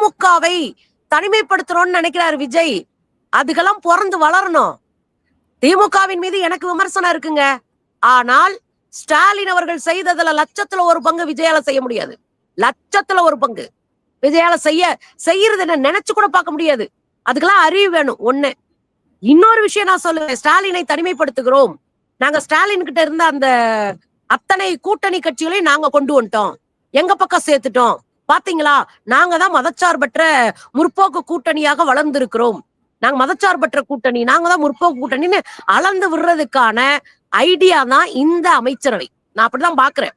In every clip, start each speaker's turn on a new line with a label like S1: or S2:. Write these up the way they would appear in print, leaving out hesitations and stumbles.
S1: திமுகவை தனிமைப்படுத்துறோம்னு நினைக்கிறாரு விஜய். அதுக்கெல்லாம் பொறந்து வளரணும். திமுகவின் மீது எனக்கு விமர்சனம் இருக்குங்க. ஆனால் ஸ்டாலின் அவர்கள் செய்ததுல லட்சத்துல ஒரு பங்கு விஜயால செய்ய முடியாது. லட்சத்துல ஒரு பங்கு விஜயால செய்யறது என்ன நினைச்சு கூட பார்க்க முடியாது. அதுக்கெல்லாம் அறிவு வேணும். ஒண்ணு. இன்னொரு விஷயம் நான் சொல்லுவேன். ஸ்டாலினை தனிமைப்படுத்துகிறோம். நாங்க ஸ்டாலின் கிட்ட இருந்த அந்த அத்தனை கூட்டணி கட்சிகளையும் நாங்க கொண்டு வந்துட்டோம். எங்க பக்கம் சேர்த்துட்டோம். பாத்தீங்களா, நாங்க தான் மதச்சார்பற்ற முற்போக்கு கூட்டணியாக வளர்ந்திருக்கிறோம். நாங்க மதச்சார்பற்ற கூட்டணி, நாங்க தான் முற்போக்கு கூட்டணின்னு அளந்து விடுறதுக்கான ஐடியா தான் இந்த அமைச்சரவை. நான் அப்படிதான் பாக்குறேன்.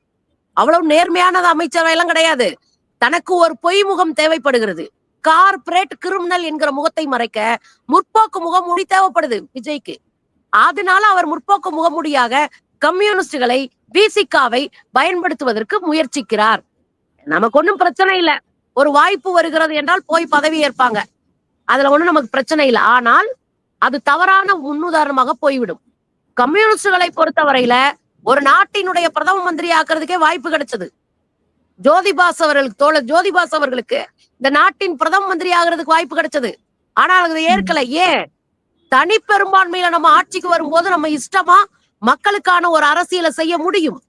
S1: அவ்வளவு நேர்மையானது அமைச்சரவை எல்லாம் கிடையாது. தனக்கு ஒரு பொய் முகம் தேவைப்படுகிறது. கார்பரேட் கிரிமினல் என்கிற முகத்தை மறைக்க முற்போக்கு முகமூடி தேவைப்படுது விஜய்க்கு. அதனால அவர் முற்போக்கு முகமூடியாக கம்யூனிஸ்டுகளை, பிசிகாவை பயன்படுத்துவதற்கு முயற்சிக்கிறார். நமக்கு ஒண்ணும் பிரச்சனை இல்ல. ஒரு வாய்ப்பு வருகிறது என்றால் போய் பதவி ஏற்பாங்க. அதுல ஒண்ணும் நமக்கு பிரச்சனை இல்லை. ஆனால் அது தவறான முன்னுதாரணமாக போய்விடும். கம்யூனிஸ்டுகளை பொறுத்தவரையில ஒரு நாட்டினுடைய பிரதம மந்திரி ஆக்குறதுக்கே வாய்ப்பு கிடைச்சது. ஜோதிபாஸ் அவர்களுக்கு, தோழர் ஜோதிபாஸ் அவர்களுக்கு இந்த நாட்டின் பிரதம மந்திரி ஆகிறதுக்கு வாய்ப்பு கிடைச்சது. ஆனால் அதை ஏற்கல. ஏன்? தனி பெரும்பான்மையில நம்ம ஆட்சிக்கு வரும்போது நம்ம இஷ்டமா மக்களுக்கான ஒரு அரசியலை செய்ய முடியும்.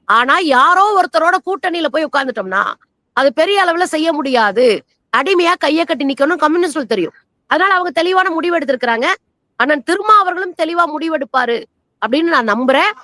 S1: ஆனா யாரோ ஒருத்தரோட கூட்டணியில போய் உட்கார்ந்துட்டோம்னா அது பெரிய அளவுல செய்ய முடியாது. அடிமையா கையை கட்டி நிக்கணும் கம்யூனிஸ்டுக்கு தெரியும். அதனால அவங்க தெளிவான முடிவு எடுத்திருக்கிறாங்க. அண்ணன் திருமா அவர்களும் தெளிவா முடிவெடுப்பாரு அப்படின்னு நான் நம்புறேன்.